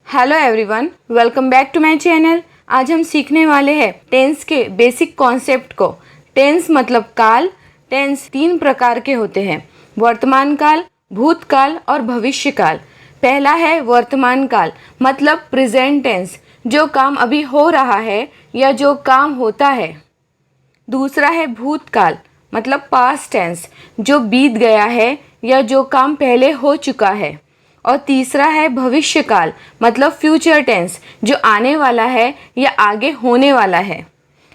Hello everyone, welcome back to my channel. आज हम सीखने वाले हैं टेंस के बेसिक कॉन्सेप्ट को। टेंस मतलब काल। टेंस 3 प्रकार के होते हैं, वर्तमान काल, भूतकाल और भविष्य काल। पहला है वर्तमान काल मतलब प्रेजेंट टेंस, जो काम अभी हो रहा है या जो काम होता है। दूसरा है भूतकाल मतलब पास्ट टेंस, जो बीत गया है या जो काम पहले हो चुका है। और तीसरा है भविष्य काल मतलब फ्यूचर टेंस, जो आने वाला है या आगे होने वाला है।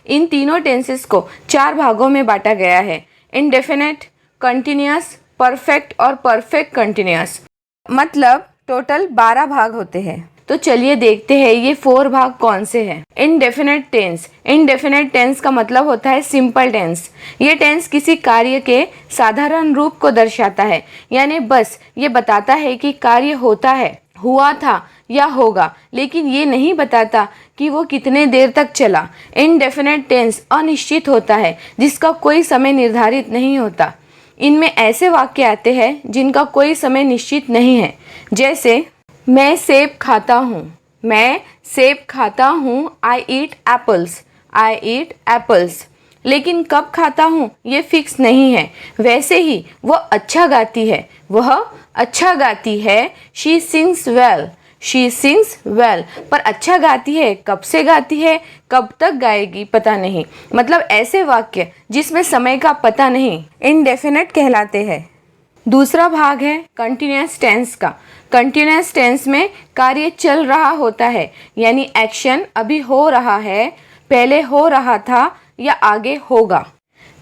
इन तीनों टेंसेस को 4 भागों में बांटा गया है, इंडेफिनेट, कंटिन्यूअस, परफेक्ट और परफेक्ट कंटिन्यूअस। मतलब टोटल 12 भाग होते हैं। तो चलिए देखते हैं ये 4 भाग कौन से हैं। Indefinite tense. इनडेफिनेट टेंस का मतलब होता है सिंपल टेंस। ये टेंस किसी कार्य के साधारण रूप को दर्शाता है, यानी बस ये बताता है कि कार्य होता है, हुआ था या होगा, लेकिन ये नहीं बताता कि वो कितने देर तक चला। इनडेफिनेट टेंस अनिश्चित होता है, जिसका कोई समय निर्धारित नहीं होता। इनमें ऐसे वाक्य आते हैं जिनका कोई समय निश्चित नहीं है, जैसे मैं सेब खाता हूँ। मैं सेब खाता हूँ। आई ईट एप्पल्स। आई ईट एप्पल्स। लेकिन कब खाता हूँ ये फिक्स नहीं है। वैसे ही वह अच्छा गाती है। वह अच्छा गाती है। She sings well. She sings well. पर अच्छा गाती है, कब से गाती है, कब तक गाएगी पता नहीं। मतलब ऐसे वाक्य जिसमें समय का पता नहीं, इनडेफिनेट कहलाते हैं। दूसरा भाग है कंटिन्यूअस टेंस का। कंटिन्यूअस टेंस में कार्य चल रहा होता है, यानी एक्शन अभी हो रहा है, पहले हो रहा था या आगे होगा।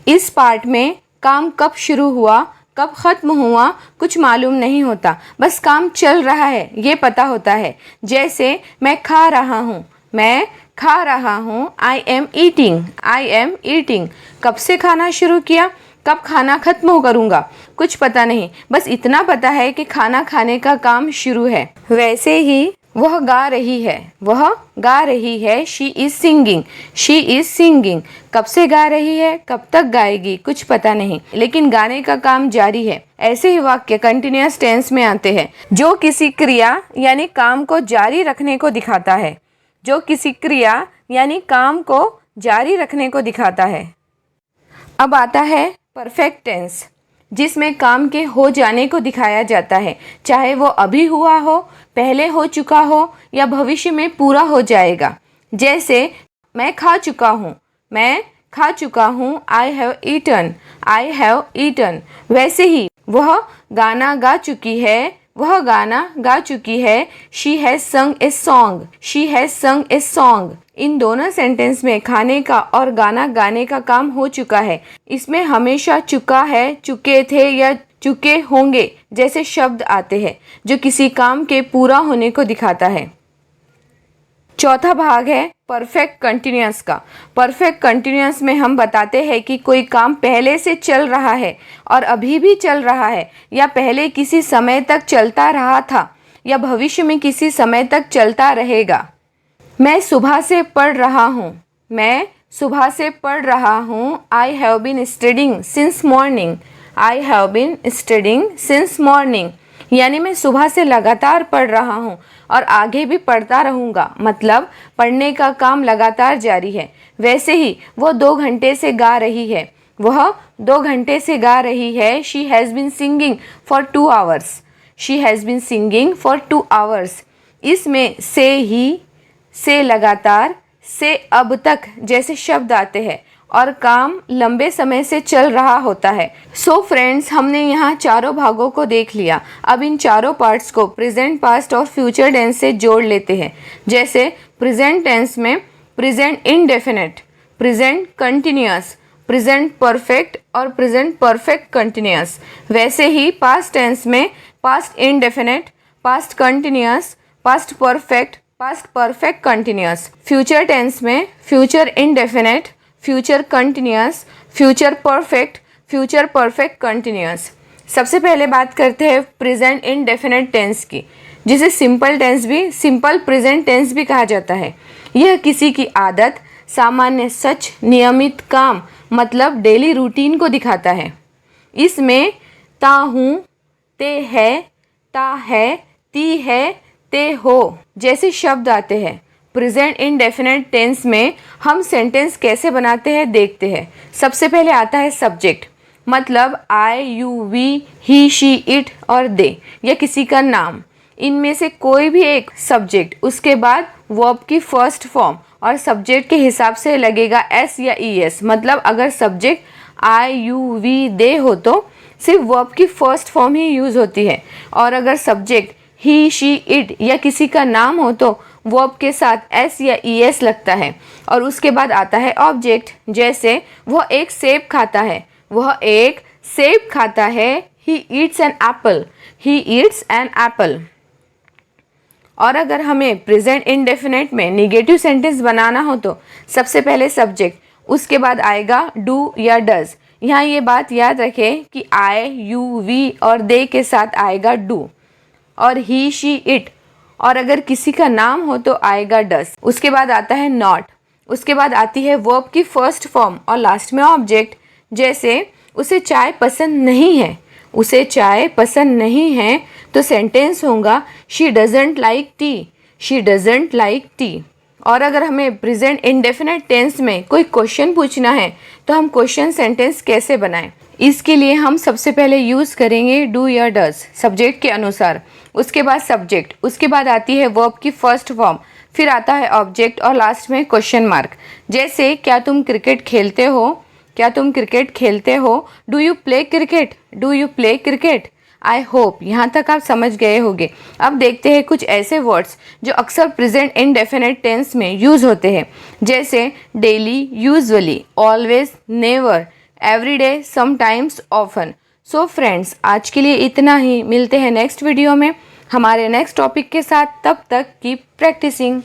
इस पार्ट में काम कब शुरू हुआ, कब खत्म हुआ कुछ मालूम नहीं होता, बस काम चल रहा है ये पता होता है। जैसे मैं खा रहा हूँ। मैं खा रहा हूँ। I am eating. I am eating. कब से खाना शुरू किया, कब खाना खत्म करूँगा कुछ पता नहीं, बस इतना पता है कि खाना खाने का काम शुरू है। वैसे ही वह गा रही है। वह गा रही है। She is singing. She is singing. कब से गा रही है, कब तक गाएगी कुछ पता नहीं, लेकिन गाने का काम जारी है। ऐसे ही वाक्य कंटिन्यूअस टेंस में आते हैं, जो किसी क्रिया यानी काम को जारी रखने को दिखाता है। जो किसी क्रिया यानी काम को जारी रखने को दिखाता है। अब आता है परफेक्ट टेंस, जिसमें काम के हो जाने को दिखाया जाता है, चाहे वो अभी हुआ हो, पहले हो चुका हो या भविष्य में पूरा हो जाएगा। जैसे मैं खा चुका हूँ। मैं खा चुका हूँ। I have eaten. I have eaten. वैसे ही वह गाना गा चुकी है। वह गाना गा चुकी है। शी हैज संग ए सॉन्ग। शी हैज संग ए सॉन्ग। इन दोनों सेंटेंस में खाने का और गाना गाने का काम हो चुका है। इसमें हमेशा चुका है, चुके थे या चुके होंगे जैसे शब्द आते हैं, जो किसी काम के पूरा होने को दिखाता है। चौथा भाग है परफेक्ट कंटिन्यूअस का। परफेक्ट कंटिन्यूअस में हम बताते हैं कि कोई काम पहले से चल रहा है और अभी भी चल रहा है, या पहले किसी समय तक चलता रहा था या भविष्य में किसी समय तक चलता रहेगा। मैं सुबह से पढ़ रहा हूँ। मैं सुबह से पढ़ रहा हूँ। I have been studying since morning. I have been studying since morning. यानी मैं सुबह से लगातार पढ़ रहा हूँ और आगे भी पढ़ता रहूँगा, मतलब पढ़ने का काम लगातार जारी है। वैसे ही वो 2 घंटे से गा रही है। वह 2 घंटे से गा रही है। She has been singing for 2 hours. She has been singing for 2 hours. इसमें से ही, से लगातार, से अब तक जैसे शब्द आते हैं और काम लंबे समय से चल रहा होता है। सो फ्रेंड्स, हमने यहाँ चारों भागों को देख लिया। अब इन चारों पार्ट्स को प्रेजेंट, पास्ट और फ्यूचर टेंस से जोड़ लेते हैं। जैसे प्रेजेंट टेंस में present indefinite, present continuous, present perfect और प्रेजेंट परफेक्ट कंटिन्यूअस। वैसे ही पास्ट टेंस में past indefinite, past continuous, past perfect, past perfect continuous. Future tense में future indefinite, future continuous, future perfect, future perfect continuous. सबसे पहले बात करते हैं प्रेजेंट इंडेफिनेट टेंस की, जिसे सिंपल टेंस भी, सिंपल प्रेजेंट टेंस भी कहा जाता है। यह किसी की आदत, सामान्य सच, नियमित काम मतलब डेली रूटीन को दिखाता है। इसमें ता हूँ, ते है, ता है, ती है, ते हो जैसे शब्द आते हैं। प्रेजेंट इंडेफिनिट टेंस में हम सेंटेंस कैसे बनाते हैं देखते हैं। सबसे पहले आता है सब्जेक्ट, मतलब I, you, we, he, she, it और दे या किसी का नाम, इनमें से कोई भी एक सब्जेक्ट। उसके बाद वर्ब की फर्स्ट फॉर्म और सब्जेक्ट के हिसाब से लगेगा एस या ई एस, मतलब अगर सब्जेक्ट आई, यू, वी, दे हो तो सिर्फ वर्ब की फर्स्ट फॉर्म ही यूज़ होती है, और अगर सब्जेक्ट ही, शी, इट या किसी का नाम हो तो वर्ब के साथ एस या ई एस लगता है। और उसके बाद आता है ऑब्जेक्ट, जैसे वह एक सेब खाता है, वह एक सेब खाता है। He eats an apple, he eats an apple. और अगर हमें प्रेजेंट इंडेफिनिट में निगेटिव सेंटेंस बनाना हो तो सबसे पहले सब्जेक्ट, उसके बाद आएगा डू या डज। यहाँ ये बात याद रखें कि आई, यू, वी और दे के साथ आएगा डू, और ही, शी, इट, और अगर किसी का नाम हो तो आएगा डज। उसके बाद आता है नॉट, उसके बाद आती है वर्ब की फर्स्ट फॉर्म और लास्ट में ऑब्जेक्ट। जैसे उसे चाय पसंद नहीं है, उसे चाय पसंद नहीं है तो सेंटेंस होगा she doesn't like T, she doesn't like T. और अगर हमें प्रेजेंट इंडेफिनिट टेंस में कोई क्वेश्चन पूछना है तो हम क्वेश्चन सेंटेंस कैसे बनाएं, इसके लिए हम सबसे पहले यूज़ करेंगे डू या डज सब्जेक्ट के अनुसार। उसके बाद सब्जेक्ट, उसके बाद आती है वर्ब की फर्स्ट फॉर्म, फिर आता है ऑब्जेक्ट और लास्ट में क्वेश्चन मार्क। जैसे क्या तुम क्रिकेट खेलते हो, क्या तुम क्रिकेट खेलते हो, do you play cricket, do you play cricket. I hope यहाँ तक आप समझ गए होंगे। अब देखते हैं कुछ ऐसे वर्ड्स जो अक्सर प्रेजेंट इंडेफिनिट टेंस में यूज़ होते हैं, जैसे daily, usually, always, never, everyday, sometimes, often. So friends, आज के लिए इतना ही। मिलते हैं नेक्स्ट वीडियो में हमारे नेक्स्ट टॉपिक के साथ। तब तक कीप प्रैक्टिसिंग।